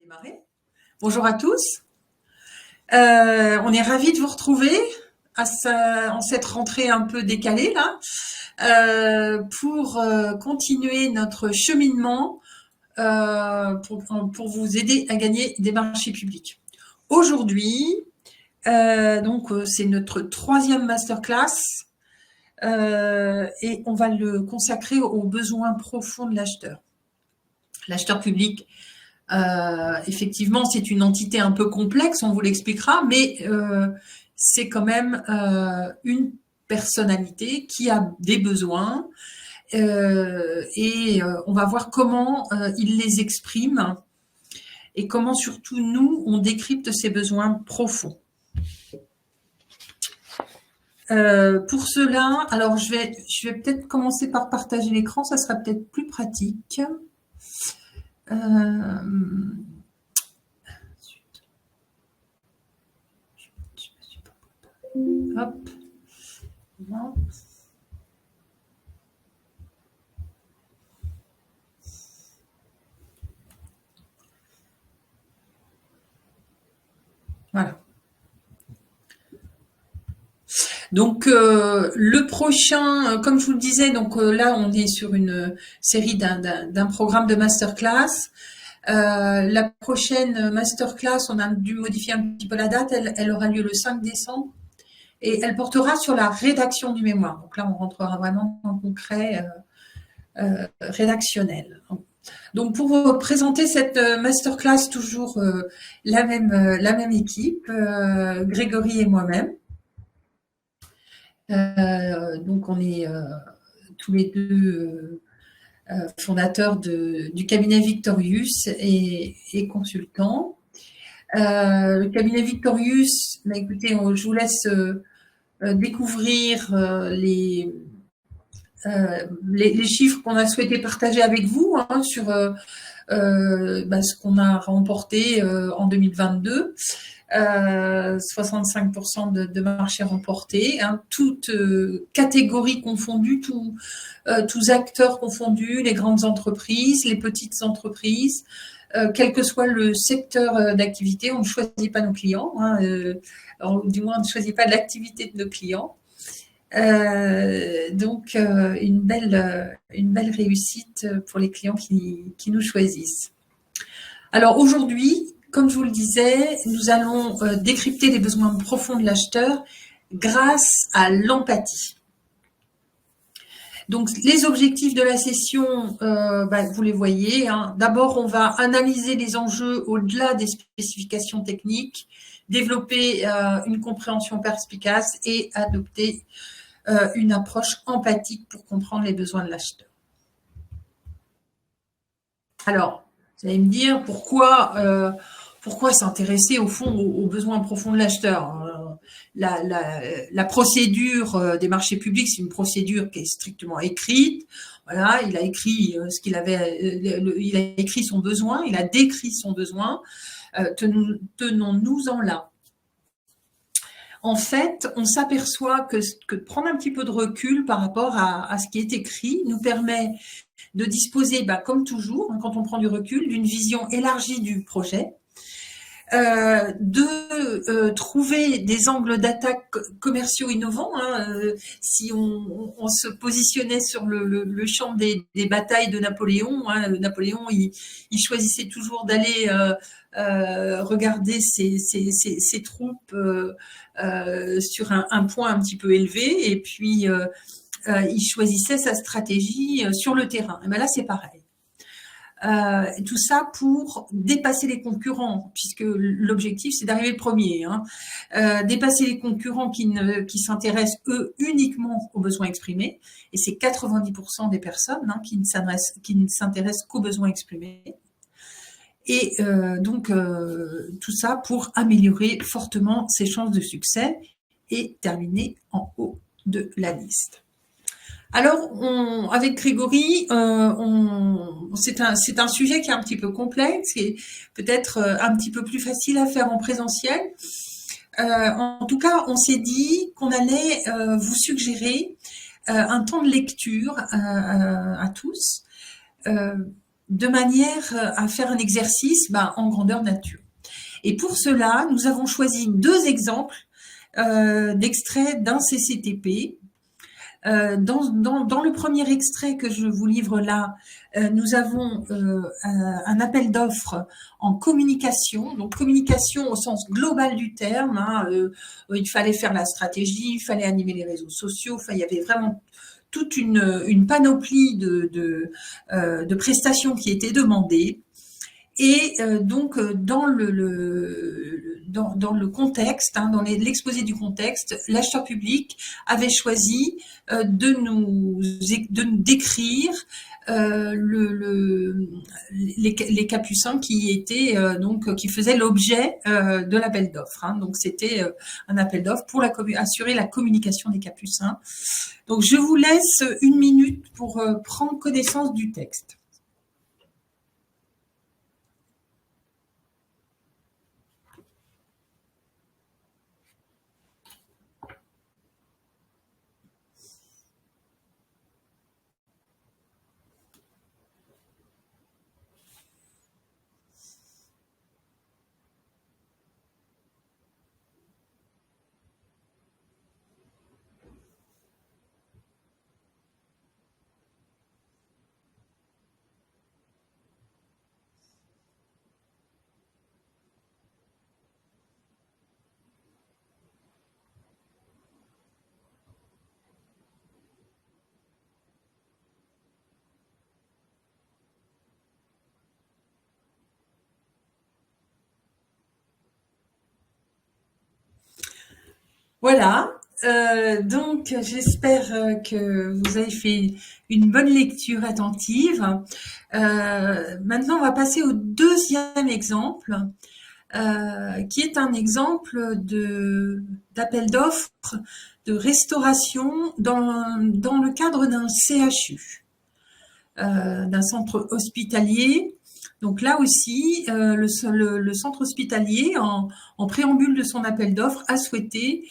Démarrer. Bonjour à tous. On est ravis de vous retrouver en cette rentrée un peu décalée là, pour continuer notre cheminement pour vous aider à gagner des marchés publics. Aujourd'hui, c'est notre 3e masterclass et on va le consacrer aux besoins profonds de l'acheteur. L'acheteur public, effectivement, c'est une entité un peu complexe, on vous l'expliquera, mais c'est quand même une personnalité qui a des besoins et on va voir comment il les exprime et comment surtout nous, on décrypte ces besoins profonds. Pour cela, alors je vais peut-être commencer par partager l'écran, ça sera peut-être plus pratique. Hop. Non. Voilà. Donc le prochain, comme je vous le disais, donc là on est sur une série d'un programme de masterclass. La prochaine masterclass, on a dû modifier un petit peu la date, elle aura lieu le 5 décembre et elle portera sur la rédaction du mémoire. Donc là on rentrera vraiment en concret rédactionnel. Donc pour vous présenter cette masterclass, toujours la même équipe, Grégory et moi-même. Donc on est tous les deux fondateurs du cabinet Victorius et consultants. Le cabinet Victorius, écoutez, je vous laisse découvrir les chiffres qu'on a souhaité partager avec vous sur ce qu'on a remporté en 2022. 65% de marché remporté, toutes catégories confondues, tous acteurs confondus, les grandes entreprises, les petites entreprises, quel que soit le secteur d'activité, on ne choisit pas nos clients, du moins on ne choisit pas l'activité de nos clients. Donc une belle réussite pour les clients qui nous choisissent. Alors aujourd'hui, comme je vous le disais, nous allons décrypter les besoins profonds de l'acheteur grâce à l'empathie. Donc, les objectifs de la session, vous les voyez. D'abord, on va analyser les enjeux au-delà des spécifications techniques, développer une compréhension perspicace et adopter une approche empathique pour comprendre les besoins de l'acheteur. Alors, vous allez me dire pourquoi s'intéresser au fond aux besoins profonds de l'acheteur. La procédure des marchés publics, c'est une procédure qui est strictement écrite. Voilà, il a écrit il a écrit son besoin, il a décrit son besoin. Tenons-nous-en là. En fait, on s'aperçoit que prendre un petit peu de recul par rapport à ce qui est écrit nous permet de disposer, comme toujours, quand on prend du recul, d'une vision élargie du projet, de trouver des angles d'attaque commerciaux innovants. Si on se positionnait sur le champ des batailles de Napoléon, Napoléon il choisissait toujours d'aller regarder ses troupes sur un point un petit peu élevé, et puis il choisissait sa stratégie sur le terrain. Et là c'est pareil. Tout ça pour dépasser les concurrents, puisque l'objectif c'est d'arriver le premier. Dépasser les concurrents qui s'intéressent eux uniquement aux besoins exprimés, et c'est 90% des personnes qui ne s'intéressent qu'aux besoins exprimés. Et donc tout ça pour améliorer fortement ses chances de succès et terminer en haut de la liste. Alors, avec Grégory, c'est un sujet qui est un petit peu complexe et peut-être un petit peu plus facile à faire en présentiel. En tout cas, on s'est dit qu'on allait vous suggérer un temps de lecture à tous de manière à faire un exercice en grandeur nature. Et pour cela, nous avons choisi 2 exemples d'extraits d'un CCTP. Dans le premier extrait que je vous livre là, nous avons un appel d'offres en communication, donc communication au sens global du terme. Il fallait faire la stratégie, il fallait animer les réseaux sociaux, il y avait vraiment toute une panoplie de prestations qui étaient demandées. Et donc dans le contexte, dans l'exposé du contexte, l'acheteur public avait choisi de nous décrire les capucins qui étaient qui faisaient l'objet de l'appel d'offres. Donc c'était un appel d'offres pour assurer la communication des capucins. Donc je vous laisse 1 minute pour prendre connaissance du texte. Voilà, donc j'espère que vous avez fait une bonne lecture attentive. Maintenant, on va passer au 2e exemple, qui est un exemple d'appel d'offres de restauration dans le cadre d'un CHU, d'un centre hospitalier. Donc là aussi, le centre hospitalier, en préambule de son appel d'offres, a souhaité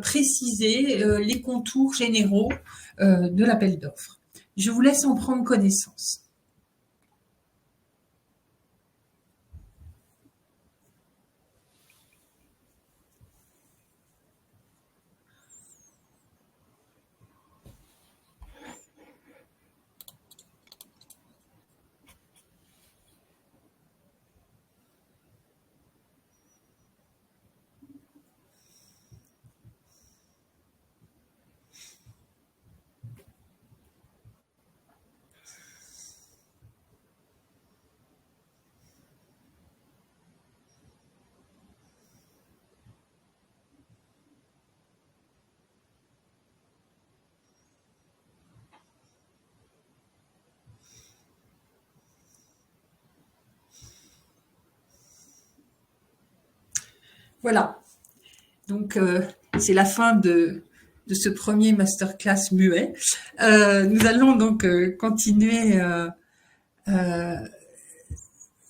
préciser les contours généraux de l'appel d'offres. Je vous laisse en prendre connaissance. Voilà, donc c'est la fin de ce premier masterclass muet. Nous allons donc continuer.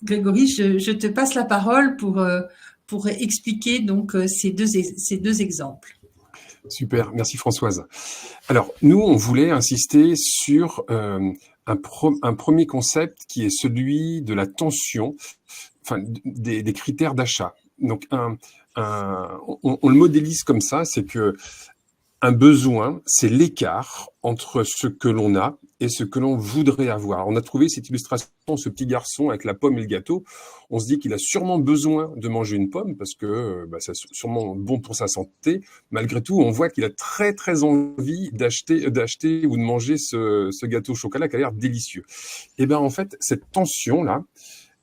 Grégory, je te passe la parole pour expliquer donc ces deux exemples. Super, merci Françoise. Alors, nous, on voulait insister sur un premier concept qui est celui de la tension, enfin des critères d'achat. Donc, on le modélise comme ça, c'est que un besoin, c'est l'écart entre ce que l'on a et ce que l'on voudrait avoir. On a trouvé cette illustration, ce petit garçon avec la pomme et le gâteau. On se dit qu'il a sûrement besoin de manger une pomme parce que c'est sûrement bon pour sa santé. Malgré tout, on voit qu'il a très très envie d'acheter ou de manger ce gâteau au chocolat qui a l'air délicieux. Et bien en fait, cette tension-là,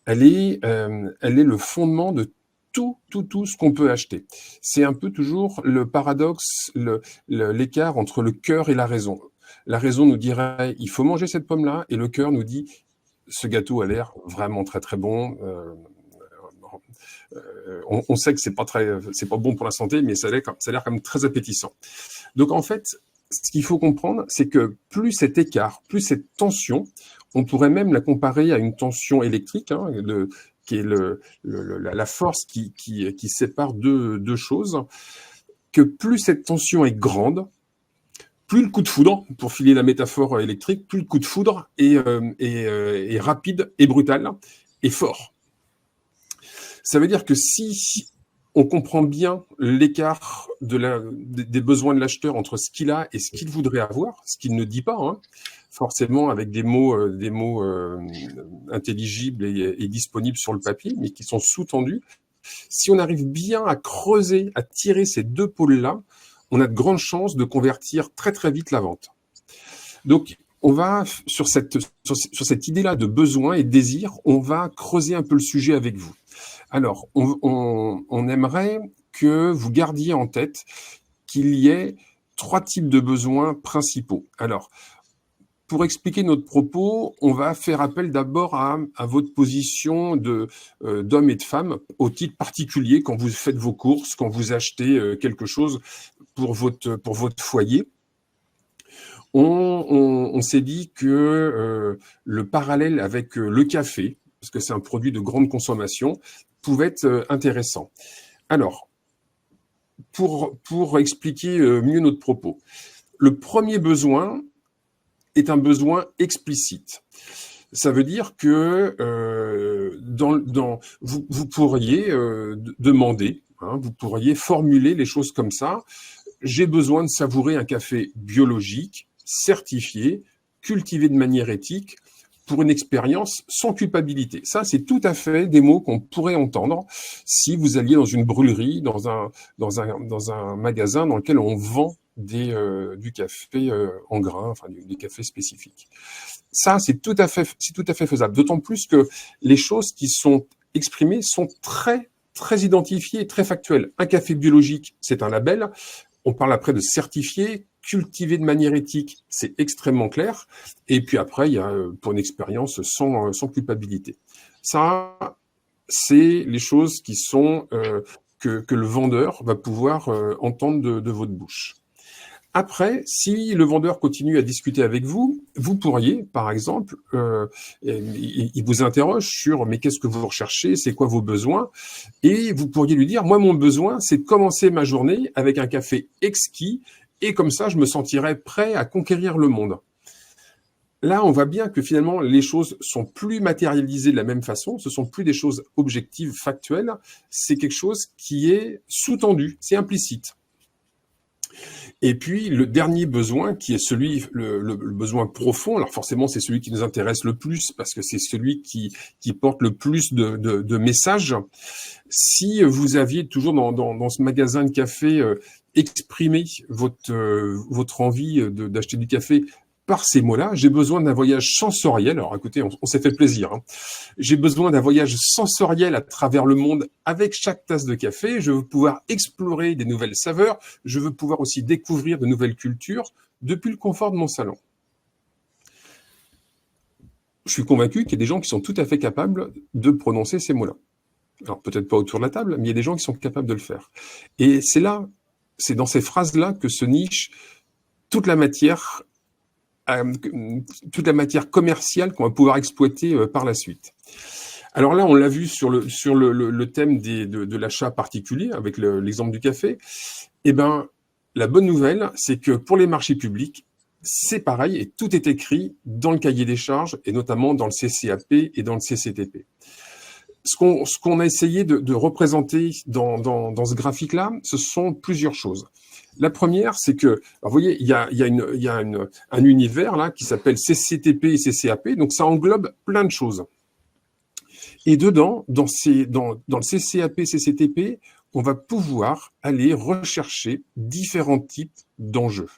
elle est le fondement de tout ce qu'on peut acheter. C'est un peu toujours le paradoxe, l'écart entre le cœur et la raison. La raison nous dirait, il faut manger cette pomme-là, et le cœur nous dit, ce gâteau a l'air vraiment très très bon. On sait que c'est pas bon pour la santé, mais ça a l'air quand même très appétissant. Donc en fait, ce qu'il faut comprendre, c'est que plus cet écart, plus cette tension, on pourrait même la comparer à une tension électrique, qui est la force qui sépare deux choses, que plus cette tension est grande, plus le coup de foudre, pour filer la métaphore électrique, plus le coup de foudre est rapide et brutal et fort. Ça veut dire que si on comprend bien l'écart des besoins de l'acheteur entre ce qu'il a et ce qu'il voudrait avoir, ce qu'il ne dit pas, hein, forcément avec des mots intelligibles et disponibles sur le papier, mais qui sont sous-tendus. Si on arrive bien à creuser, à tirer ces deux pôles-là, on a de grandes chances de convertir très très vite la vente. Donc, on va sur cette idée-là de besoin et de désir, on va creuser un peu le sujet avec vous. Alors, on aimerait que vous gardiez en tête qu'il y ait 3 types de besoins principaux. Alors, pour expliquer notre propos, on va faire appel d'abord à votre position d'homme et de femme au titre particulier quand vous faites vos courses, quand vous achetez quelque chose pour votre foyer. On s'est dit que le parallèle avec le café, parce que c'est un produit de grande consommation, pouvait être intéressant. Alors, pour expliquer mieux notre propos, le premier besoin est un besoin explicite. Ça veut dire que vous pourriez demander, hein, vous pourriez formuler les choses comme ça. J'ai besoin de savourer un café biologique, certifié, cultivé de manière éthique, pour une expérience sans culpabilité. Ça, c'est tout à fait des mots qu'on pourrait entendre si vous alliez dans une brûlerie, dans un magasin dans lequel on vend du café en grains, enfin des cafés spécifiques. Ça, c'est tout à fait faisable. D'autant plus que les choses qui sont exprimées sont très très identifiées, très factuelles. Un café biologique, c'est un label. On parle après de certifié, cultivé de manière éthique, c'est extrêmement clair. Et puis après, il y a pour une expérience sans culpabilité. Ça, c'est les choses qui sont que le vendeur va pouvoir entendre de votre bouche. Après, si le vendeur continue à discuter avec vous, vous pourriez, par exemple, il vous interroge sur mais qu'est-ce que vous recherchez, c'est quoi vos besoins, et vous pourriez lui dire moi mon besoin c'est de commencer ma journée avec un café exquis et comme ça je me sentirai prêt à conquérir le monde. Là, on voit bien que finalement les choses sont plus matérialisées de la même façon, ce sont plus des choses objectives, factuelles, c'est quelque chose qui est sous-tendu, c'est implicite. Et puis, le dernier besoin, qui est le besoin profond, alors forcément, c'est celui qui nous intéresse le plus, parce que c'est celui qui porte le plus de messages. Si vous aviez toujours dans ce magasin de café exprimé votre envie d'acheter du café par ces mots-là, j'ai besoin d'un voyage sensoriel. Alors écoutez, on s'est fait plaisir. Hein. J'ai besoin d'un voyage sensoriel à travers le monde avec chaque tasse de café. Je veux pouvoir explorer des nouvelles saveurs. Je veux pouvoir aussi découvrir de nouvelles cultures depuis le confort de mon salon. Je suis convaincu qu'il y a des gens qui sont tout à fait capables de prononcer ces mots-là. Alors peut-être pas autour de la table, mais il y a des gens qui sont capables de le faire. Et c'est dans ces phrases-là que se niche toute la matière commerciale qu'on va pouvoir exploiter par la suite. Alors là, on l'a vu sur le thème de l'achat particulier, avec l'exemple du café. Eh ben, la bonne nouvelle, c'est que pour les marchés publics, c'est pareil et tout est écrit dans le cahier des charges et notamment dans le CCAP et dans le CCTP. Ce qu'on a essayé de représenter dans ce graphique-là, ce sont plusieurs choses. La première, c'est que, alors vous voyez, il y a un univers là qui s'appelle CCTP et CCAP, donc ça englobe plein de choses. Et dedans, dans le CCAP, CCTP, on va pouvoir aller rechercher différents types d'enjeux.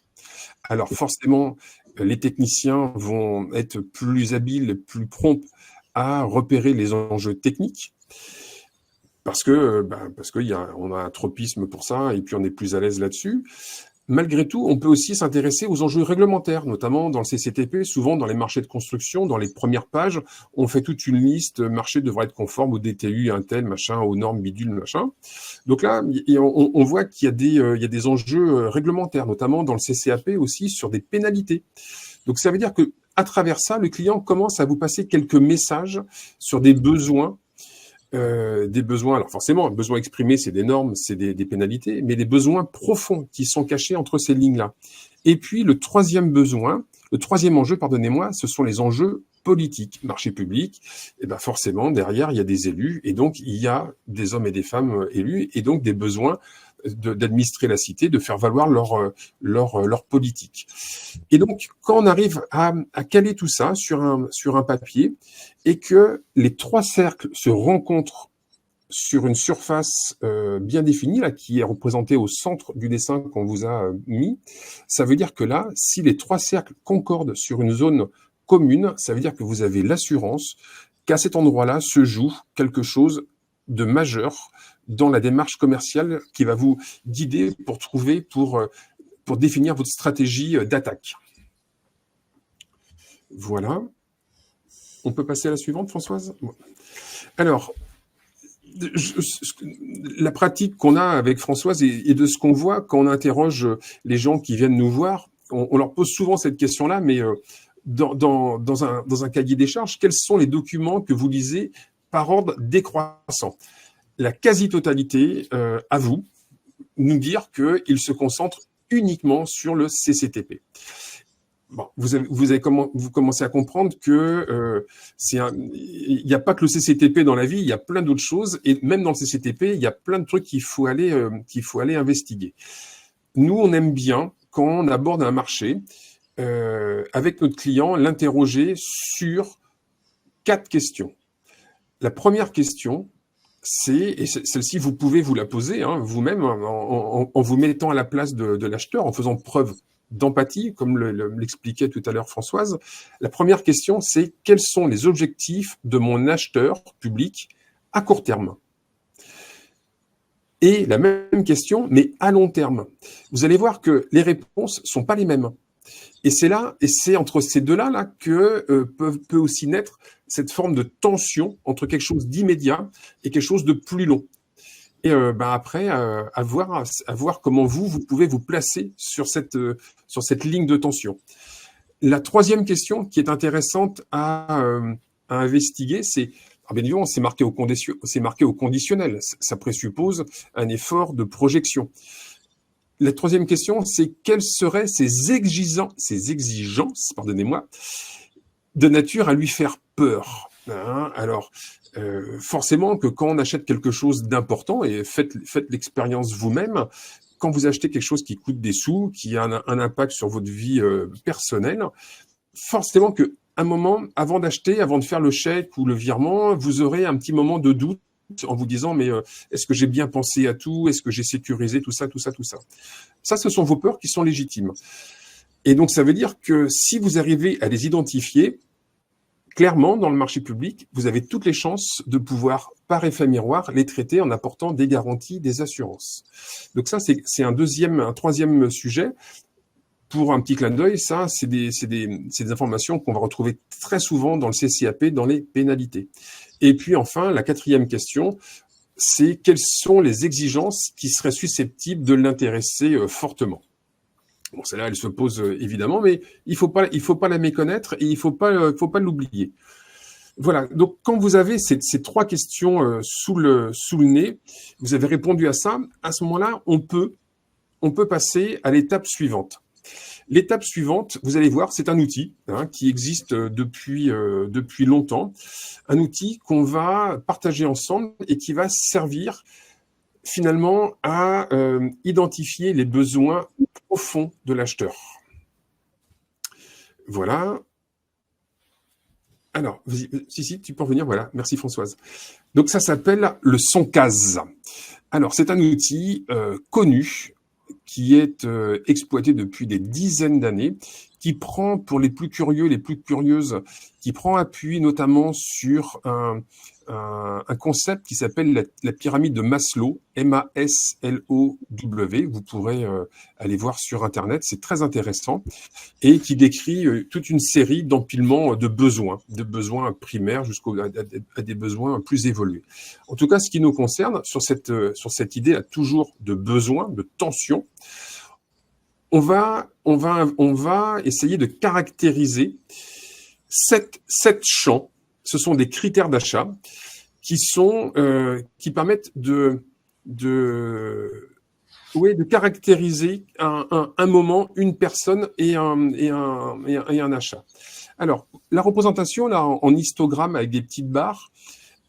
Alors forcément, les techniciens vont être plus habiles, plus prompts à repérer les enjeux techniques, parce que on a un tropisme pour ça et puis on est plus à l'aise là-dessus. Malgré tout, on peut aussi s'intéresser aux enjeux réglementaires, notamment dans le CCTP, souvent dans les marchés de construction, dans les premières pages, on fait toute une liste, marché devrait être conforme au DTU, un tel, machin, aux normes bidule, machin. Donc là, on voit qu'il y a des enjeux réglementaires, notamment dans le CCAP aussi, sur des pénalités. Donc ça veut dire que à travers ça, le client commence à vous passer quelques messages sur des besoins. Alors forcément, besoins exprimés, c'est des normes, c'est des pénalités, mais des besoins profonds qui sont cachés entre ces lignes-là. Et puis le troisième enjeu, pardonnez-moi, ce sont les enjeux politiques. Marché public, et ben forcément, derrière, il y a des élus, et donc il y a des hommes et des femmes élus, et donc des besoins d'administrer la cité, de faire valoir leur politique. Et donc, quand on arrive à caler tout ça sur un papier, et que les trois cercles se rencontrent sur une surface bien définie, là, qui est représentée au centre du dessin qu'on vous a mis, ça veut dire que là, si les trois cercles concordent sur une zone commune, ça veut dire que vous avez l'assurance qu'à cet endroit-là se joue quelque chose de majeur dans la démarche commerciale qui va vous guider pour définir votre stratégie d'attaque. Voilà. On peut passer à la suivante, Françoise ? Alors, la pratique qu'on a avec Françoise et de ce qu'on voit quand on interroge les gens qui viennent nous voir, on leur pose souvent cette question-là, mais dans un cahier des charges, quels sont les documents que vous lisez par ordre décroissant ? La quasi-totalité, à vous, nous dire qu'ils se concentrent uniquement sur le CCTP. Bon, vous commencez à comprendre que il n'y a pas que le CCTP dans la vie, il y a plein d'autres choses, et même dans le CCTP, il y a plein de trucs qu'il faut aller investiguer. Nous, on aime bien, quand on aborde un marché, avec notre client, l'interroger sur 4 questions. La première question, et celle-ci, vous pouvez vous la poser vous-même en vous mettant à la place de l'acheteur, en faisant preuve d'empathie, comme l'expliquait tout à l'heure Françoise. La première question, c'est quels sont les objectifs de mon acheteur public à court terme ? Et la même question, mais à long terme. Vous allez voir que les réponses ne sont pas les mêmes. Et c'est entre ces deux-là que peut aussi naître cette forme de tension entre quelque chose d'immédiat et quelque chose de plus long. Et après, à voir comment vous pouvez vous placer sur cette ligne de tension. La troisième question qui est intéressante à investiguer, c'est bien évidemment, c'est marqué au conditionnel. Ça présuppose un effort de projection. La troisième question, c'est quelles seraient ces exigences, pardonnez-moi, de nature à lui faire peur. Alors, forcément que quand on achète quelque chose d'important, et faites l'expérience vous-même, quand vous achetez quelque chose qui coûte des sous, qui a un impact sur votre vie personnelle, forcément que un moment, avant d'acheter, avant de faire le chèque ou le virement, vous aurez un petit moment de doute en vous disant, mais est-ce que j'ai bien pensé à tout ? Est-ce que j'ai sécurisé tout ça ? Ça, ce sont vos peurs qui sont légitimes. Et donc, ça veut dire que si vous arrivez à les identifier, clairement, dans le marché public, vous avez toutes les chances de pouvoir, par effet miroir, les traiter en apportant des garanties, des assurances. Donc ça, c'est un troisième sujet. Pour un petit clin d'œil, ça, c'est des informations qu'on va retrouver très souvent dans le CCAP, dans les pénalités. Et puis enfin, la quatrième question, c'est quelles sont les exigences qui seraient susceptibles de l'intéresser fortement. Bon, celle-là, elle se pose évidemment, mais il faut pas la méconnaître et il faut pas l'oublier. Voilà. Donc, quand vous avez ces 3 questions sous le nez, vous avez répondu à ça. À ce moment-là, on peut passer à l'étape suivante. L'étape suivante, vous allez voir, c'est un outil qui existe depuis longtemps, un outil qu'on va partager ensemble et qui va servir finalement à identifier les besoins profonds de l'acheteur. Voilà. Alors, si, tu peux revenir, voilà. Merci Françoise. Donc ça s'appelle le SONCAS. Alors, c'est un outil connu, qui est exploité depuis des dizaines d'années, qui prend, pour les plus curieux, les plus curieuses, qui prend appui notamment sur un concept qui s'appelle la pyramide de Maslow, M-A-S-L-O-W. Vous pourrez aller voir sur Internet, c'est très intéressant, et qui décrit toute une série d'empilements de besoins primaires à des besoins plus évolués. En tout cas, ce qui nous concerne, sur cette idée-là, toujours de besoin, de tension, on va essayer de caractériser 7 champs. Ce sont des critères d'achat qui permettent de Oui, de caractériser un moment, une personne et un achat. Alors, la représentation là en histogramme avec des petites barres,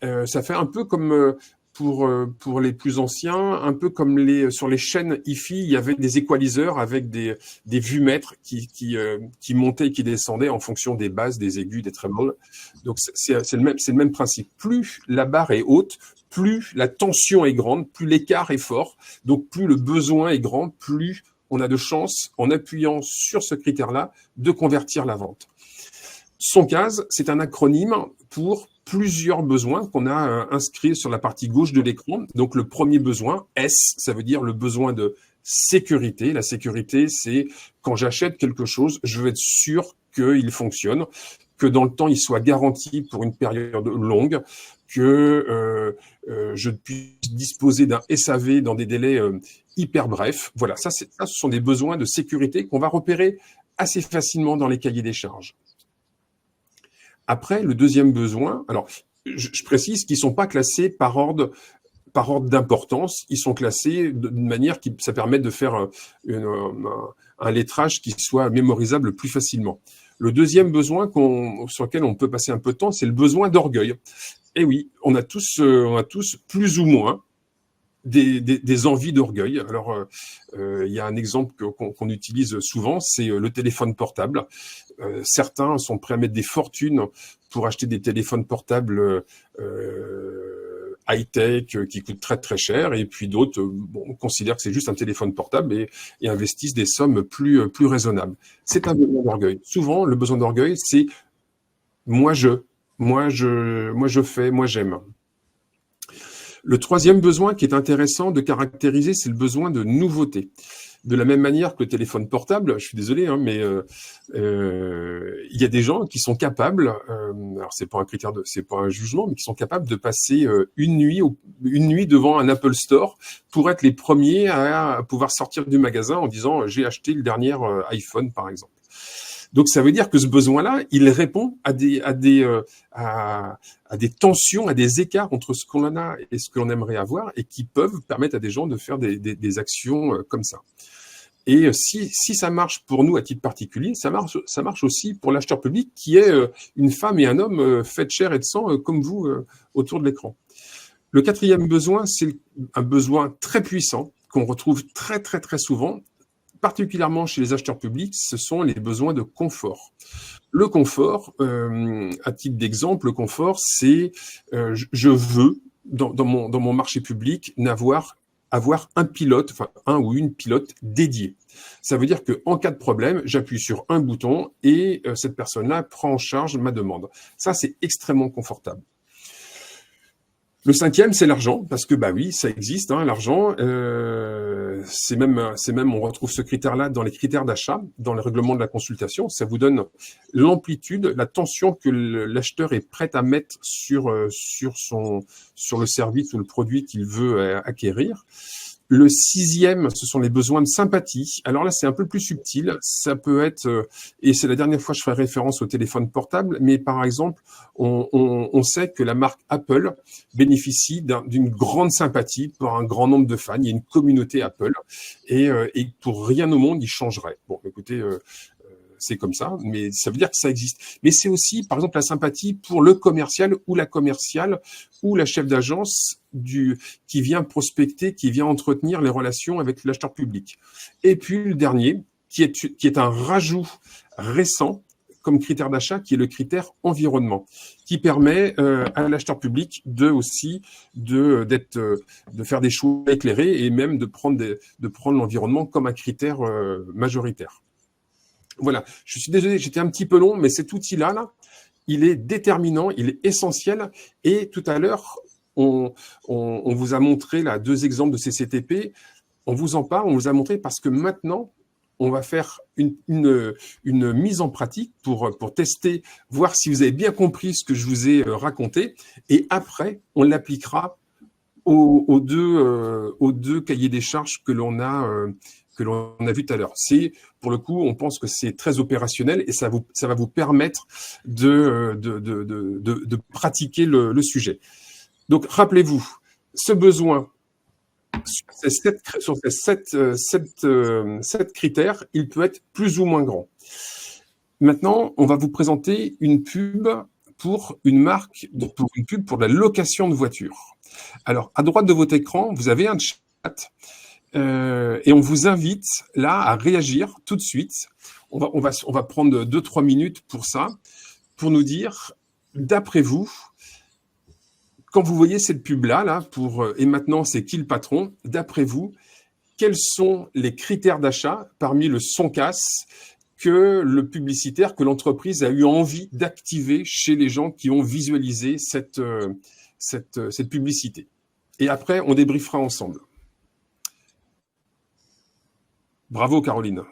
ça fait un peu comme pour les plus anciens, un peu comme sur les chaînes hi-fi, il y avait des équaliseurs avec des vues-mètres qui montaient et qui descendaient en fonction des basses, des aigus, des trémoles. Donc c'est le même principe. Plus la barre est haute, plus la tension est grande, plus l'écart est fort, donc plus le besoin est grand, plus on a de chances, en appuyant sur ce critère-là, de convertir la vente. SONCASE, c'est un acronyme pour plusieurs besoins qu'on a inscrits sur la partie gauche de l'écran. Donc le premier besoin, S, ça veut dire le besoin de sécurité. La sécurité, c'est quand j'achète quelque chose, je veux être sûr qu'il fonctionne, que dans le temps, il soit garanti pour une période longue, que je puisse disposer d'un SAV dans des délais hyper brefs. Voilà, ça, ce sont des besoins de sécurité qu'on va repérer assez facilement dans les cahiers des charges. Après, le deuxième besoin, alors je précise qu'ils ne sont pas classés par ordre d'importance, ils sont classés d'une manière qui ça permet de faire un lettrage qui soit mémorisable plus facilement. Le deuxième besoin sur lequel on peut passer un peu de temps, c'est le besoin d'orgueil. Et oui, on a tous plus ou moins des envies d'orgueil. Alors, il y a un exemple qu'on utilise souvent, c'est le téléphone portable. Certains sont prêts à mettre des fortunes pour acheter des téléphones portables high-tech qui coûtent très très cher, et puis d'autres considèrent que c'est juste un téléphone portable et investissent des sommes plus raisonnables. C'est un besoin d'orgueil. Souvent, le besoin d'orgueil, c'est moi je fais, moi j'aime. Le troisième besoin qui est intéressant de caractériser, c'est le besoin de nouveauté. De la même manière que le téléphone portable, je suis désolé, hein, mais il y a des gens qui sont capables, alors c'est pas un jugement, mais qui sont capables de passer une nuit devant un Apple Store pour être les premiers à pouvoir sortir du magasin en disant j'ai acheté le dernier iPhone par exemple. Donc ça veut dire que ce besoin-là, il répond à des tensions, à des écarts entre ce qu'on en a et ce que l'on aimerait avoir, et qui peuvent permettre à des gens de faire des actions comme ça. Et si ça marche pour nous à titre particulier, ça marche aussi pour l'acheteur public qui est une femme et un homme faits de chair et de sang comme vous autour de l'écran. Le quatrième besoin, c'est un besoin très puissant qu'on retrouve très très très souvent, particulièrement chez les acheteurs publics, ce sont les besoins de confort. Le confort, à titre d'exemple, le confort, c'est je veux, dans mon marché public, avoir un pilote, enfin un ou une pilote dédié. Ça veut dire qu'en cas de problème, j'appuie sur un bouton et cette personne-là prend en charge ma demande. Ça, c'est extrêmement confortable. Le cinquième, c'est l'argent, parce que bah oui, ça existe, hein, l'argent. C'est même, on retrouve ce critère-là dans les critères d'achat, dans le règlement de la consultation. Ça vous donne l'amplitude, la tension que l'acheteur est prêt à mettre sur le service ou le produit qu'il veut acquérir. Le sixième, ce sont les besoins de sympathie. Alors là, c'est un peu plus subtil. Ça peut être, et c'est la dernière fois que je ferai référence au téléphone portable, mais par exemple, on sait que la marque Apple bénéficie d'une grande sympathie pour un grand nombre de fans. Il y a une communauté Apple, et pour rien au monde, il changerait. Bon, écoutez, c'est comme ça, mais ça veut dire que ça existe. Mais c'est aussi, par exemple, la sympathie pour le commercial ou la commerciale ou la chef d'agence qui vient prospecter, qui vient entretenir les relations avec l'acheteur public. Et puis le dernier, qui est un rajout récent comme critère d'achat, qui est le critère environnement, qui permet à l'acheteur public de faire des choix éclairés et même de prendre l'environnement comme un critère majoritaire. Voilà, je suis désolé, j'étais un petit peu long, mais cet outil-là, il est déterminant, il est essentiel. Et tout à l'heure, on vous a montré là 2 exemples de CCTP. On vous en parle, on vous a montré parce que maintenant, on va faire une mise en pratique pour tester, voir si vous avez bien compris ce que je vous ai raconté. Et après, on l'appliquera aux deux cahiers des charges que l'on a vu tout à l'heure. Pour le coup, on pense que c'est très opérationnel et ça va vous permettre de pratiquer le sujet. Donc, rappelez-vous, ce besoin sur ces sept critères, il peut être plus ou moins grand. Maintenant, on va vous présenter une pub pour une marque, pour une pub pour la location de voitures. Alors, à droite de votre écran, vous avez un chat et on vous invite là à réagir tout de suite. On va prendre 2-3 minutes pour ça, pour nous dire, d'après vous, quand vous voyez cette pub-là, et maintenant c'est qui le patron, d'après vous, quels sont les critères d'achat parmi le son casse que le publicitaire, que l'entreprise a eu envie d'activer chez les gens qui ont visualisé cette publicité. Et après, on débriefera ensemble. Bravo, Caroline.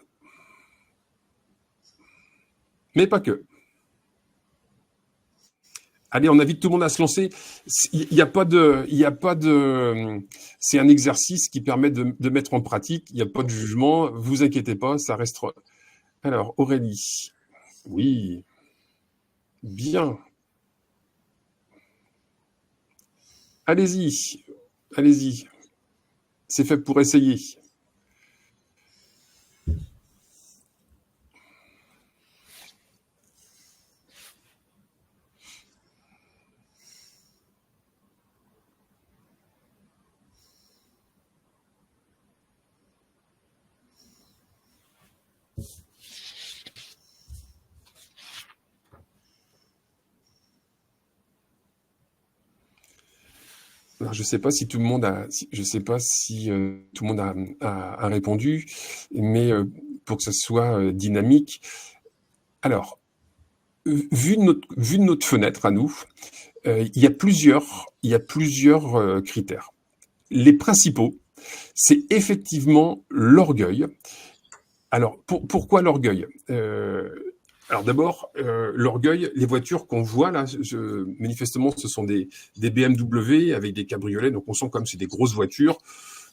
Mais pas que. Allez, on invite tout le monde à se lancer. Il n'y a pas de, c'est un exercice qui permet de mettre en pratique. Il n'y a pas de jugement. Vous inquiétez pas, ça restera. Alors, Aurélie. Oui. Bien. Allez-y. Allez-y. C'est fait pour essayer. Alors, je ne sais pas si tout le monde a, je sais pas si tout le monde a répondu, mais pour que ça soit dynamique. Alors, vu de notre fenêtre à nous, il y a plusieurs critères. Les principaux, c'est effectivement l'orgueil. Alors, pourquoi l'orgueil? Alors d'abord, l'orgueil, les voitures qu'on voit là, manifestement, ce sont des BMW avec des cabriolets, donc on sent comme c'est des grosses voitures.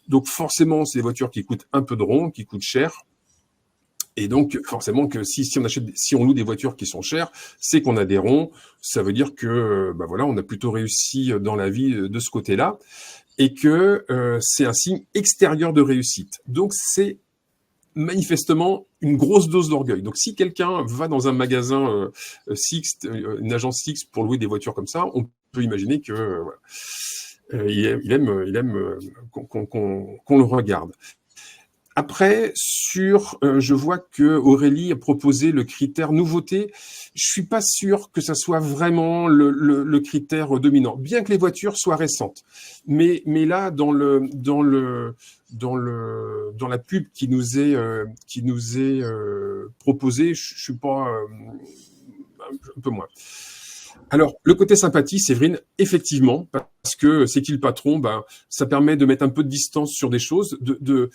Donc forcément, c'est des voitures qui coûtent un peu de rond, qui coûtent cher. Et donc forcément que si on loue des voitures qui sont chères, c'est qu'on a des ronds. Ça veut dire que voilà, on a plutôt réussi dans la vie de ce côté-là, et que c'est un signe extérieur de réussite. Donc c'est manifestement une grosse dose d'orgueil. Donc si quelqu'un va dans un magasin Sixt, une agence Sixt pour louer des voitures comme ça, on peut imaginer que il aime qu'on le regarde. Après, je vois que Aurélie a proposé le critère nouveauté. Je suis pas sûr que ça soit vraiment le critère dominant, bien que les voitures soient récentes. Mais là, dans la pub qui nous est proposée, je suis pas un peu moins. Alors, le côté sympathie, Séverine, effectivement, parce que c'est qui le patron, ça permet de mettre un peu de distance sur des choses, de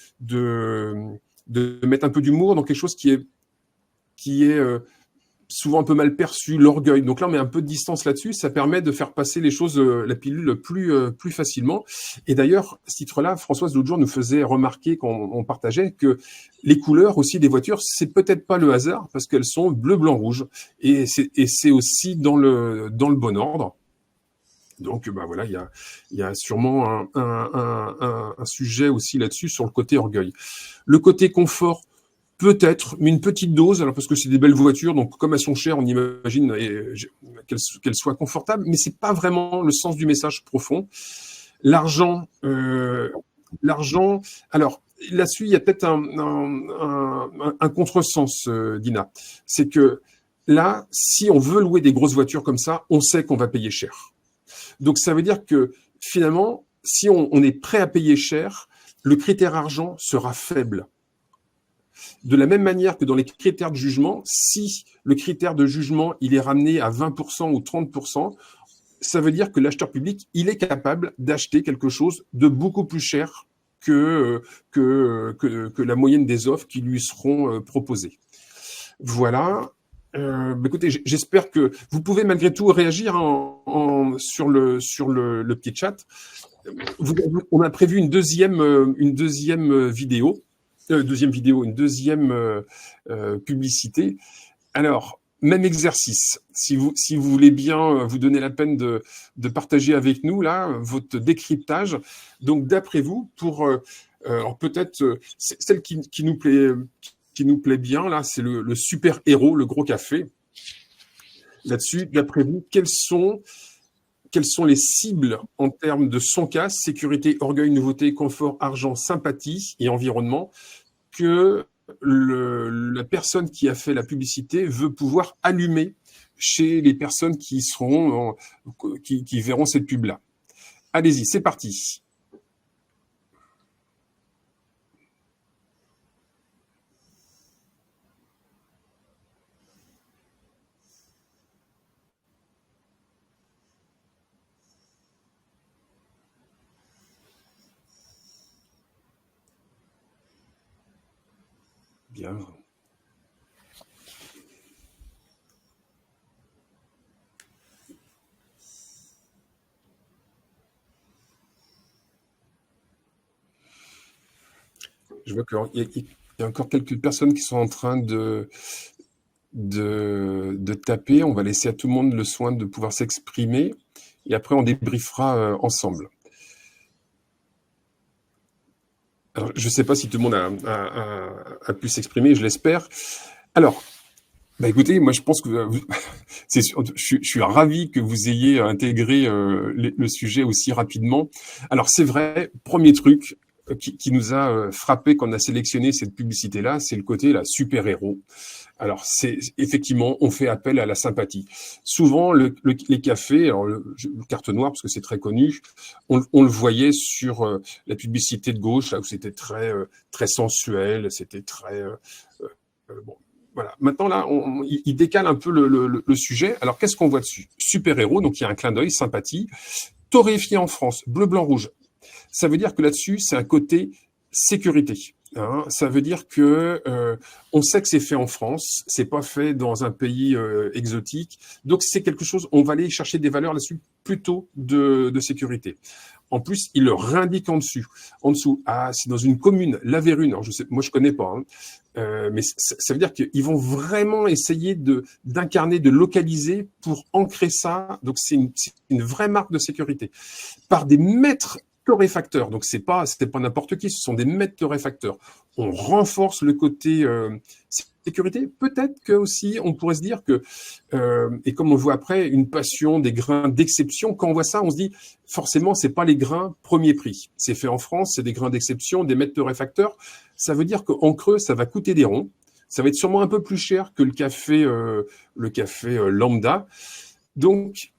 mettre un peu d'humour dans quelque chose qui est souvent un peu mal perçu, l'orgueil. Donc là, on met un peu de distance là-dessus, ça permet de faire passer les choses, la pilule plus facilement. Et d'ailleurs, ce titre-là, Françoise l'autre jour nous faisait remarquer quand on partageait que les couleurs aussi des voitures, c'est peut-être pas le hasard parce qu'elles sont bleu, blanc, rouge. Et c'est aussi dans le bon ordre. Donc voilà, il y a sûrement un sujet aussi là-dessus sur le côté orgueil. Le côté confort, peut-être, mais une petite dose, alors parce que c'est des belles voitures, donc comme elles sont chères, on imagine qu'elles soient confortables, mais c'est pas vraiment le sens du message profond. L'argent, alors là-dessus, il y a peut-être un contresens, Dina. C'est que là, si on veut louer des grosses voitures comme ça, on sait qu'on va payer cher. Donc ça veut dire que finalement, si on est prêt à payer cher, le critère argent sera faible. De la même manière que dans les critères de jugement, si le critère de jugement il est ramené à 20% ou 30%, ça veut dire que l'acheteur public il est capable d'acheter quelque chose de beaucoup plus cher que la moyenne des offres qui lui seront proposées. Voilà. Écoutez, j'espère que vous pouvez malgré tout réagir sur le petit chat. On a prévu une deuxième vidéo. Une deuxième publicité. Alors, même exercice. Si vous voulez bien vous donner la peine de partager avec nous là votre décryptage. Donc d'après vous, alors peut-être celle qui nous plaît bien là, c'est le super héros, le gros café. Là-dessus, d'après vous, quelles sont les cibles en termes de son cas, sécurité, orgueil, nouveauté, confort, argent, sympathie et environnement que la personne qui a fait la publicité veut pouvoir allumer chez les personnes qui verront cette pub-là. Allez-y, c'est parti. Bien. Je vois qu'il y a encore quelques personnes qui sont en train de taper. On va laisser à tout le monde le soin de pouvoir s'exprimer et après on débriefera ensemble. Alors, je ne sais pas si tout le monde a pu s'exprimer, je l'espère. Alors, écoutez, moi je pense que je suis ravi que vous ayez intégré le sujet aussi rapidement. Alors c'est vrai, premier truc qui nous a frappé quand on a sélectionné cette publicité-là, c'est le côté super-héros. Alors c'est effectivement, on fait appel à la sympathie. Souvent les cafés, alors le carte noire parce que c'est très connu, on le voyait sur la publicité de gauche là où c'était très sensuel, c'était très bon. Voilà. Maintenant, là, il décale un peu le sujet. Alors, qu'est-ce qu'on voit dessus? Super-héros, donc il y a un clin d'œil, sympathie. Torréfié en France, bleu, blanc, rouge. Ça veut dire que là-dessus, c'est un côté sécurité. Hein. Ça veut dire que on sait que c'est fait en France, c'est pas fait dans un pays exotique. Donc, c'est quelque chose, on va aller chercher des valeurs là-dessus plutôt de sécurité. En plus, il le réindique en dessous. C'est dans une commune, La Vérune. Alors, moi, je connais pas, hein. Mais ça veut dire qu'ils vont vraiment essayer d'incarner, de localiser pour ancrer ça. Donc, c'est une vraie marque de sécurité. Par des maîtres torréfacteurs. Donc, c'est pas n'importe qui, ce sont des maîtres torréfacteurs. On renforce le côté sécurité. Peut-être que aussi, on pourrait se dire que, et comme on le voit après, une passion, des grains d'exception. Quand on voit ça, on se dit, forcément, c'est pas les grains premier prix. C'est fait en France, c'est des grains d'exception, des maîtres torréfacteurs. Ça veut dire qu'en creux, ça va coûter des ronds. Ça va être sûrement un peu plus cher que le café lambda. Donc,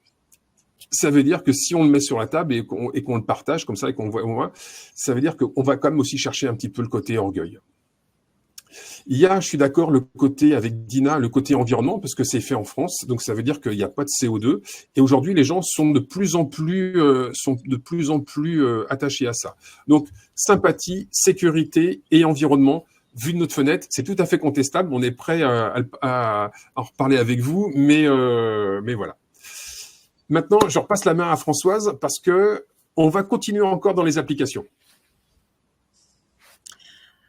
ça veut dire que si on le met sur la table et qu'on le partage comme ça et qu'on le voit au moins, ça veut dire qu'on va quand même aussi chercher un petit peu le côté orgueil. Il y a, je suis d'accord, le côté avec Dina, le côté environnement, parce que c'est fait en France, donc ça veut dire qu'il n'y a pas de CO2. Et aujourd'hui, les gens sont de plus en plus attachés à ça. Donc, sympathie, sécurité et environnement. Vu de notre fenêtre, c'est tout à fait contestable. On est prêt à en reparler avec vous, mais voilà. Maintenant, je repasse la main à Françoise parce que on va continuer encore dans les applications.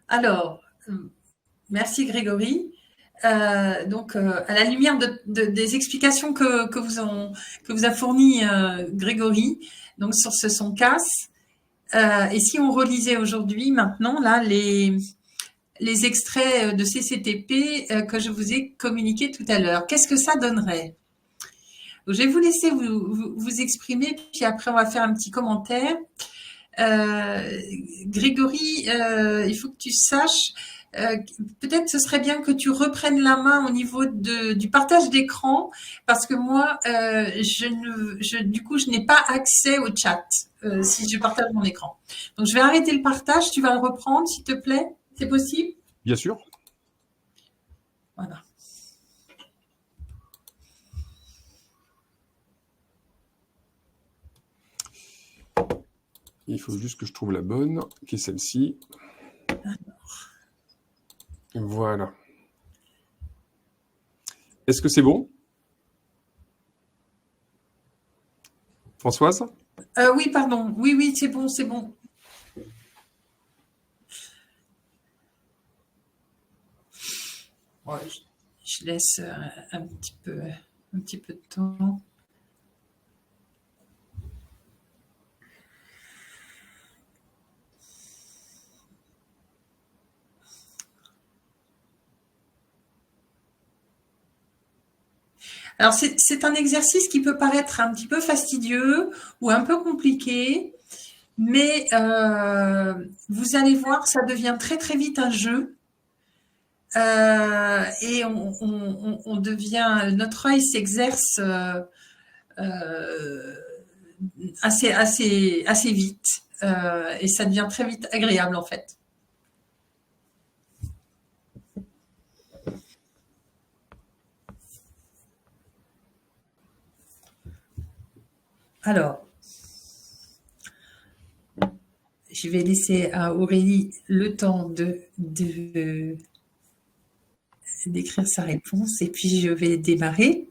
Alors, merci Grégory. Donc, à la lumière des explications que vous a fournies Grégory, donc sur ce son casse, et si on relisait aujourd'hui, maintenant, là, les extraits de CCTP que je vous ai communiqués tout à l'heure, qu'est-ce que ça donnerait? Donc, je vais vous laisser vous exprimer, puis après, on va faire un petit commentaire. Grégory, il faut que tu saches, peut-être ce serait bien que tu reprennes la main au niveau du partage d'écran, parce que moi, du coup, je n'ai pas accès au chat si je partage mon écran. Donc, je vais arrêter le partage. Tu vas le reprendre, s'il te plaît. C'est possible? Bien sûr. Voilà. Il faut juste que je trouve la bonne, qui est celle-ci. Voilà. Est-ce que c'est bon? Françoise? Oui, pardon. Oui, c'est bon, c'est bon. Ouais, Je laisse un petit peu de temps. Alors, c'est un exercice qui peut paraître un petit peu fastidieux ou un peu compliqué, mais vous allez voir, ça devient très très vite un jeu. Et on devient, notre œil s'exerce assez vite, et ça devient très vite agréable en fait. Alors, je vais laisser à Aurélie le temps d'écrire sa réponse et puis je vais démarrer.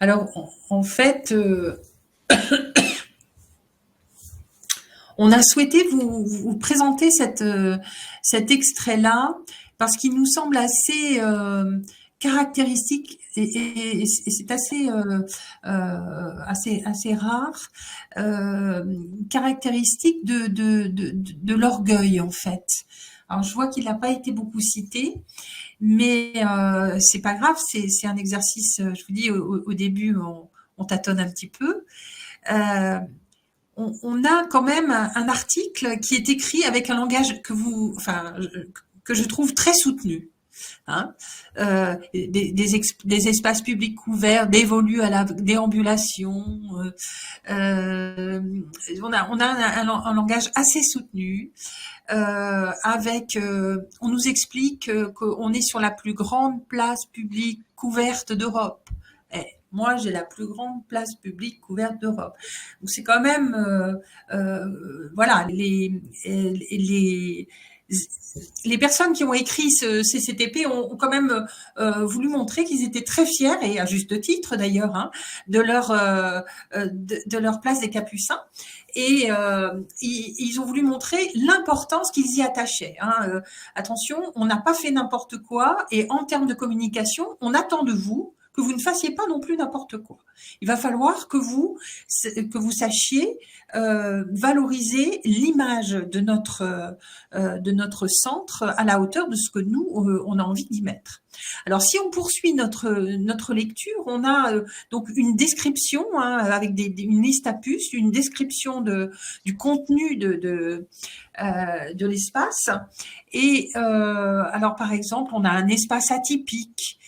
Alors, en fait, on a souhaité vous présenter cet extrait-là parce qu'il nous semble assez caractéristique et c'est assez rare, caractéristique de l'orgueil en fait. Alors je vois qu'il n'a pas été beaucoup cité, mais c'est pas grave, c'est un exercice. Je vous dis au début on tâtonne un petit peu. On a quand même un article qui est écrit avec un langage que je trouve très soutenu. Hein, des espaces publics couverts, dévolus à la déambulation. On a un langage assez soutenu. On nous explique qu'on est sur la plus grande place publique couverte d'Europe. Moi, j'ai la plus grande place publique couverte d'Europe. Donc, c'est quand même, voilà, les personnes qui ont écrit ce CCTP ont quand même voulu montrer qu'ils étaient très fiers, et à juste titre d'ailleurs, hein, de leur place des Capucins. Et ils ont voulu montrer l'importance qu'ils y attachaient. Hein. Attention, on n'a pas fait n'importe quoi, et en termes de communication, on attend de vous que vous ne fassiez pas non plus n'importe quoi. Il va falloir que vous sachiez valoriser l'image de notre centre à la hauteur de ce que nous, on a envie d'y mettre. Alors, si on poursuit notre lecture, on a donc une description, hein, avec une liste à puces, une description du contenu de l'espace. Et alors, par exemple, on a un espace atypique.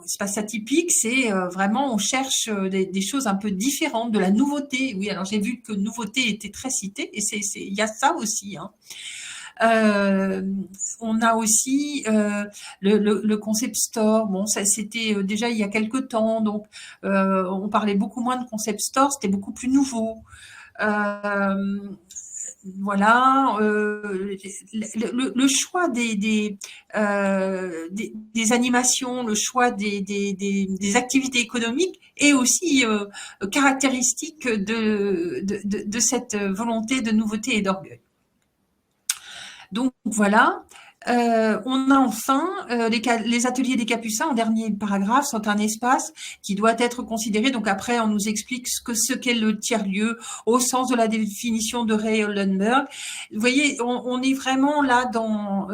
Espace atypique, c'est vraiment, on cherche des choses un peu différentes, de la nouveauté. Oui, alors j'ai vu que nouveauté était très citée, et il y a ça aussi. Hein. On a aussi le concept store. Bon, ça c'était déjà il y a quelque temps, donc on parlait beaucoup moins de concept store, c'était beaucoup plus nouveau. Voilà, le choix des animations, le choix des activités économiques est aussi caractéristique de cette volonté de nouveauté et d'orgueil. Donc voilà. On a enfin les ateliers des Capucins, en dernier paragraphe, sont un espace qui doit être considéré. Donc après, on nous explique ce qu'est le tiers-lieu au sens de la définition de Ray Oldenburg. Vous voyez, on est vraiment là dans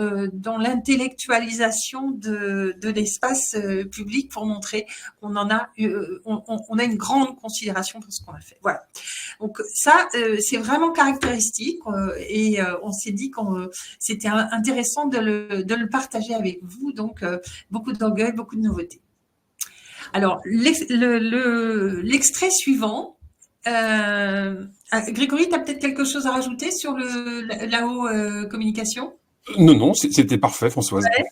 l'intellectualisation de l'espace public pour montrer qu'on en a, on a une grande considération pour ce qu'on a fait. Voilà. Donc ça, c'est vraiment caractéristique, et on s'est dit que c'était intéressant de le partager avec vous. Donc beaucoup d'orgueil, beaucoup de nouveautés. Alors l'extrait suivant, Grégory, tu as peut-être quelque chose à rajouter sur la communication? Non, c'était parfait, Françoise. Ouais.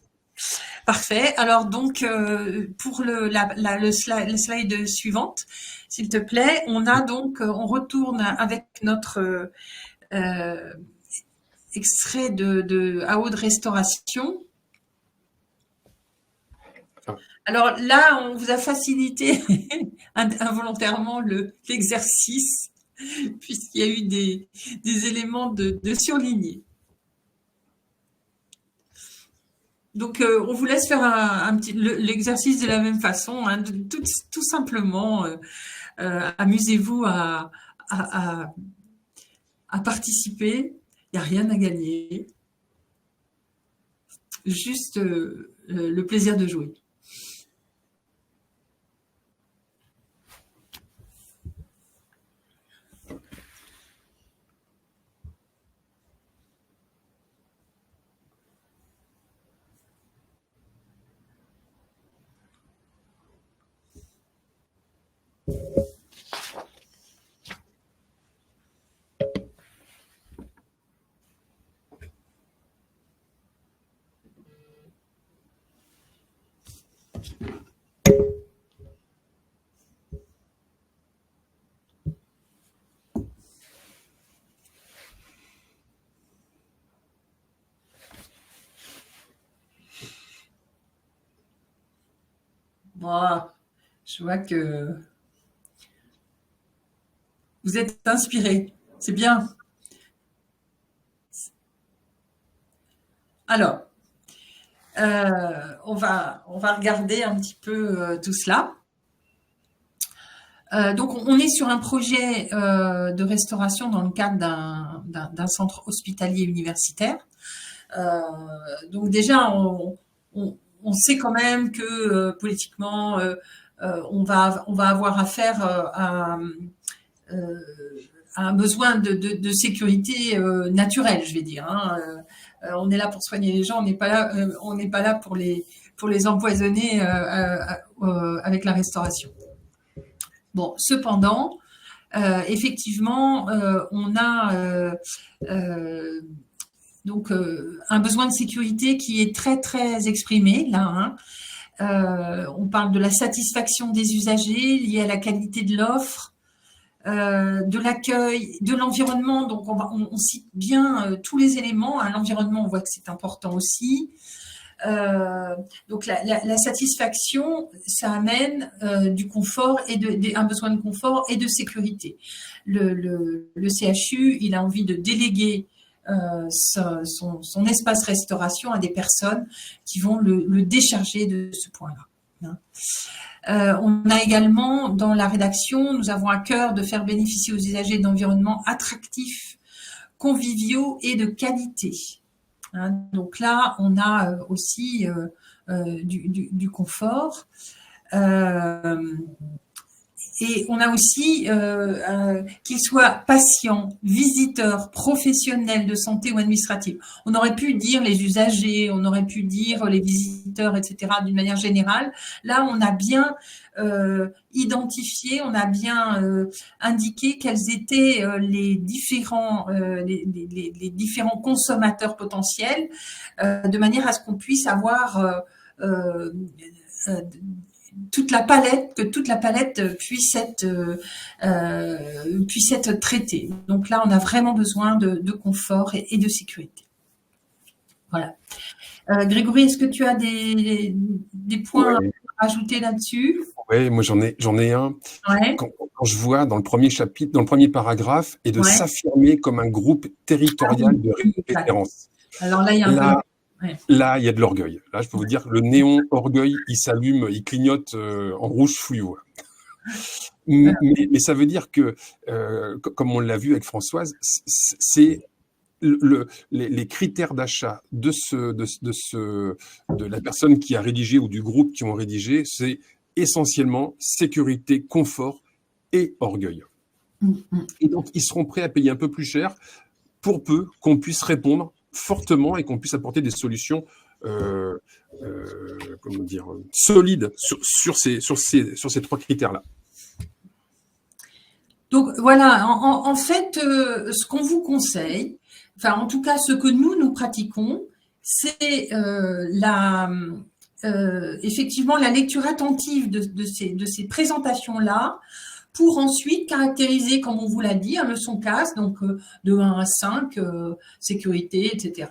Parfait. Alors donc pour le slide suivante, s'il te plaît, on retourne avec notre extrait de à haute restauration. Alors là, on vous a facilité involontairement l'exercice, puisqu'il y a eu des éléments de surligner. Donc, on vous laisse faire un petit l'exercice de la même façon, hein, tout simplement. Amusez-vous à, à participer. Il n'y a rien à gagner. Juste le plaisir de jouer. Bon, je vois que vous êtes inspiré. C'est bien. Alors, on va regarder un petit peu tout cela. Donc, on est sur un projet de restauration dans le cadre d'un centre hospitalier universitaire. Donc déjà, on sait quand même que politiquement, on va avoir affaire à un besoin de sécurité naturelle, je vais dire. Hein. On est là pour soigner les gens, on n'est pas là pour les empoisonner avec la restauration. Bon, cependant, effectivement, on a donc un besoin de sécurité qui est très très exprimé là. Hein. On parle de la satisfaction des usagers liée à la qualité de l'offre, de l'accueil, de l'environnement. Donc on cite bien tous les éléments. Hein. L'environnement, on voit que c'est important aussi. Donc la satisfaction, ça amène du confort et un besoin de confort et de sécurité. Le CHU, il a envie de déléguer son espace restauration à des personnes qui vont le décharger de ce point-là. Hein. On a également, dans la rédaction, nous avons à cœur de faire bénéficier aux usagers d'environnements attractifs, conviviaux et de qualité. Hein, donc là, on a aussi du confort. Et on a aussi qu'ils soient patients, visiteurs, professionnels de santé ou administratifs. On aurait pu dire les usagers, on aurait pu dire les visiteurs, etc. d'une manière générale. Là, on a bien identifié, on a bien indiqué quels étaient les différents consommateurs potentiels, de manière à ce qu'on puisse avoir toute la palette puisse être traitée. Donc là, on a vraiment besoin de confort et de sécurité. Voilà. Grégory, est-ce que tu as des points à ajouter là-dessus? Oui, moi j'en ai un. Ouais. Quand je vois dans le premier chapitre, dans le premier paragraphe, et de s'affirmer comme un groupe territorial de référence. Alors là, il y a un peu... Là, il y a de l'orgueil. Là, je peux vous dire, le néon orgueil, il s'allume, il clignote en rouge fluo. Mais ça veut dire que, comme on l'a vu avec Françoise, c'est les critères d'achat de la personne qui a rédigé ou du groupe qui ont rédigé, c'est essentiellement sécurité, confort et orgueil. Et donc, ils seront prêts à payer un peu plus cher pour peu qu'on puisse répondre fortement et qu'on puisse apporter des solutions solides sur ces trois critères-là. Donc voilà, en fait, ce qu'on vous conseille, enfin en tout cas ce que nous pratiquons, c'est effectivement la lecture attentive de ces présentations-là pour ensuite caractériser, comme on vous l'a dit, le son casse, donc de 1 à 5, sécurité, etc.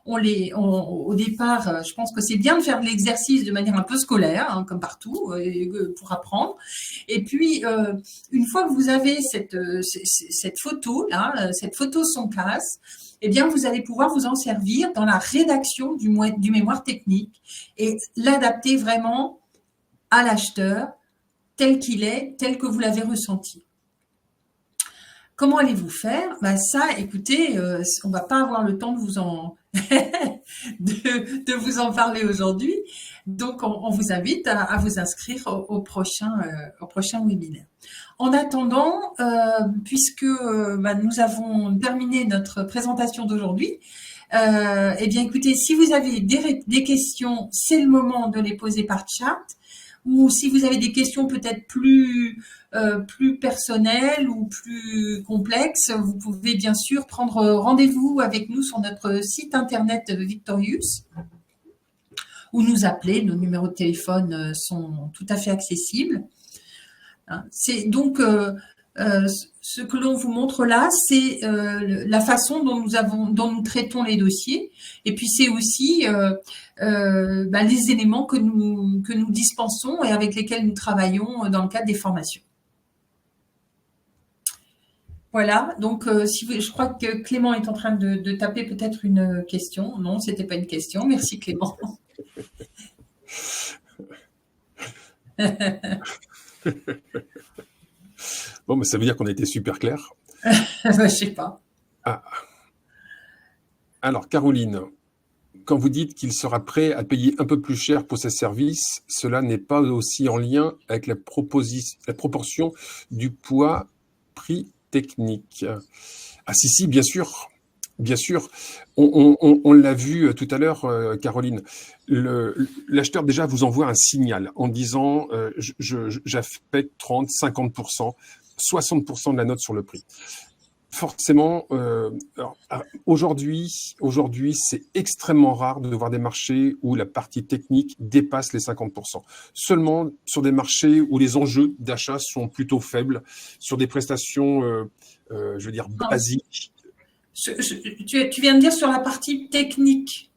Au départ, je pense que c'est bien de faire de l'exercice de manière un peu scolaire, hein, comme partout, pour apprendre. Et puis, une fois que vous avez cette photo là, cette photo son casse, eh bien, vous allez pouvoir vous en servir dans la rédaction du mémoire technique et l'adapter vraiment à l'acheteur tel qu'il est, tel que vous l'avez ressenti. Comment allez-vous faire? Ça, écoutez, on va pas avoir le temps de vous en de vous en parler aujourd'hui. Donc, on vous invite à vous inscrire au prochain webinaire. En attendant, puisque nous avons terminé notre présentation d'aujourd'hui, eh bien, écoutez, si vous avez des questions, c'est le moment de les poser par chat. Ou si vous avez des questions peut-être plus personnelles ou plus complexes, vous pouvez bien sûr prendre rendez-vous avec nous sur notre site internet Victorious ou nous appeler. Nos numéros de téléphone sont tout à fait accessibles. C'est donc ce que l'on vous montre là, c'est la façon dont nous traitons les dossiers, et puis c'est aussi les éléments que nous dispensons et avec lesquels nous travaillons dans le cadre des formations. Voilà, donc je crois que Clément est en train de taper peut-être une question. Non, c'était pas une question. Merci Clément. Bon, ça veut dire qu'on a été super clair. Je sais pas. Ah. Alors, Caroline, quand vous dites qu'il sera prêt à payer un peu plus cher pour ses services, cela n'est pas aussi en lien avec la proportion du poids prix technique. Ah si, bien sûr. Bien sûr, on l'a vu tout à l'heure, Caroline. L'acheteur déjà vous envoie un signal en disant j'affecte 30, 50%, 60% de la note sur le prix. Forcément, aujourd'hui, c'est extrêmement rare de voir des marchés où la partie technique dépasse les 50%. Seulement sur des marchés où les enjeux d'achat sont plutôt faibles, sur des prestations, je veux dire, basiques. Tu viens de dire sur la partie technique.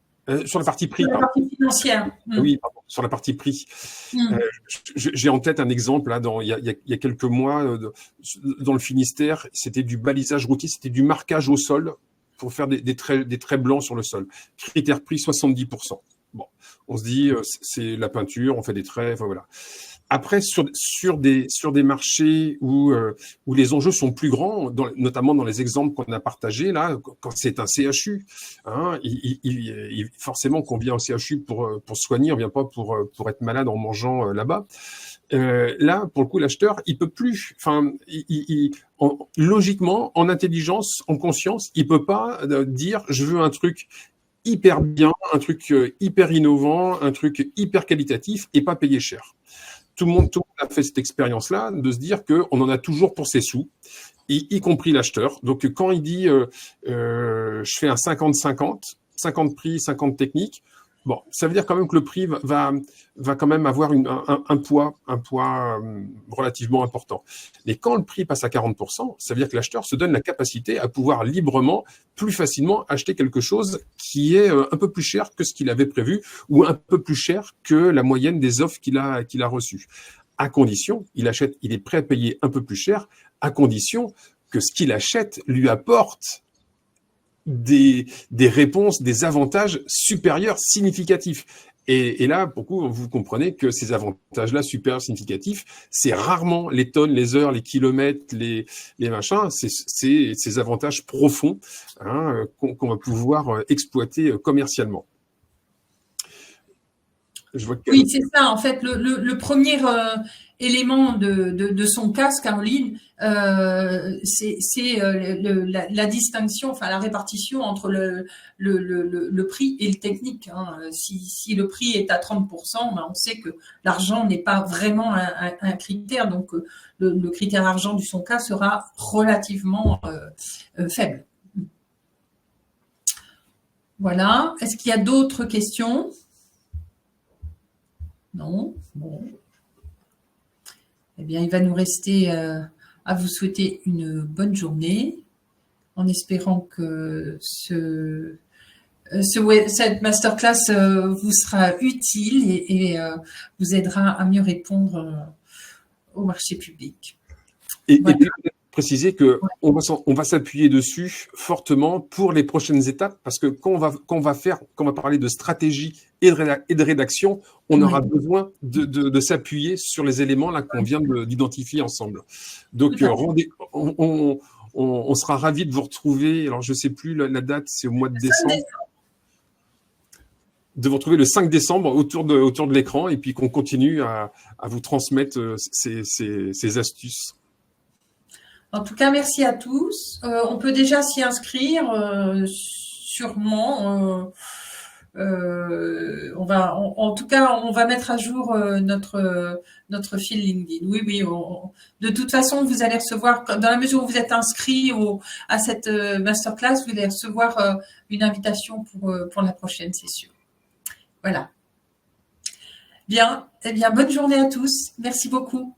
Sur la partie prix. Sur la partie financière. Oui, pardon, sur la partie prix. J'ai en tête un exemple, là, il y a quelques mois, dans le Finistère, c'était du balisage routier, c'était du marquage au sol pour faire des traits blancs sur le sol. Critère prix 70%. Bon, on se dit, c'est la peinture, on fait des traits, enfin voilà. Après, sur des marchés où les enjeux sont plus grands, notamment dans les exemples qu'on a partagés là, quand c'est un CHU, hein, forcément qu'on vient au CHU pour soigner, on vient pas pour être malade en mangeant là-bas. Là, pour le coup, l'acheteur, il peut plus. Enfin, logiquement, en intelligence, en conscience, il peut pas dire je veux un truc hyper bien, un truc hyper innovant, un truc hyper qualitatif et pas payer cher. Tout le monde a fait cette expérience-là, de se dire qu'on en a toujours pour ses sous, y compris l'acheteur. Donc, quand il dit je fais un 50-50, 50 prix, 50 techniques, bon, ça veut dire quand même que le prix va quand même avoir un poids relativement important. Mais quand le prix passe à 40%, ça veut dire que l'acheteur se donne la capacité à pouvoir librement, plus facilement, acheter quelque chose qui est un peu plus cher que ce qu'il avait prévu ou un peu plus cher que la moyenne des offres qu'il a reçues. À condition, il est prêt à payer un peu plus cher, à condition que ce qu'il achète lui apporte des réponses, des avantages supérieurs significatifs. Et là, pour le coup, vous comprenez que ces avantages-là supérieurs significatifs, c'est rarement les tonnes, les heures, les kilomètres, les machins, c'est ces avantages profonds hein, qu'on va pouvoir exploiter commercialement. Oui, c'est ça. En fait, le premier élément de son casque, Caroline, c'est la distinction, enfin la répartition entre le prix et le technique. Hein. Si le prix est à 30%, on sait que l'argent n'est pas vraiment un critère. Donc, le critère argent du son cas sera relativement faible. Voilà. Est-ce qu'il y a d'autres questions ? Non. Bon. Eh bien, il va nous rester à vous souhaiter une bonne journée, en espérant que cette masterclass vous sera utile et vous aidera à mieux répondre au marché public. Et Voilà. puis, préciser que on va s'appuyer dessus fortement pour les prochaines étapes, parce que quand on va parler de stratégie et de rédaction, on aura besoin de s'appuyer sur les éléments là qu'on vient d'identifier ensemble. Donc, on sera ravis de vous retrouver. Alors, je sais plus la date, c'est au mois de décembre. De vous retrouver le 5 décembre autour de l'écran, et puis qu'on continue à vous transmettre ces astuces. En tout cas, merci à tous. On peut déjà s'y inscrire, sûrement. En tout cas, on va mettre à jour notre fil LinkedIn. Oui, oui. De toute façon, vous allez recevoir, dans la mesure où vous êtes inscrit à cette masterclass, vous allez recevoir une invitation pour la prochaine, c'est sûr. Voilà. Bien. Eh bien, bonne journée à tous. Merci beaucoup.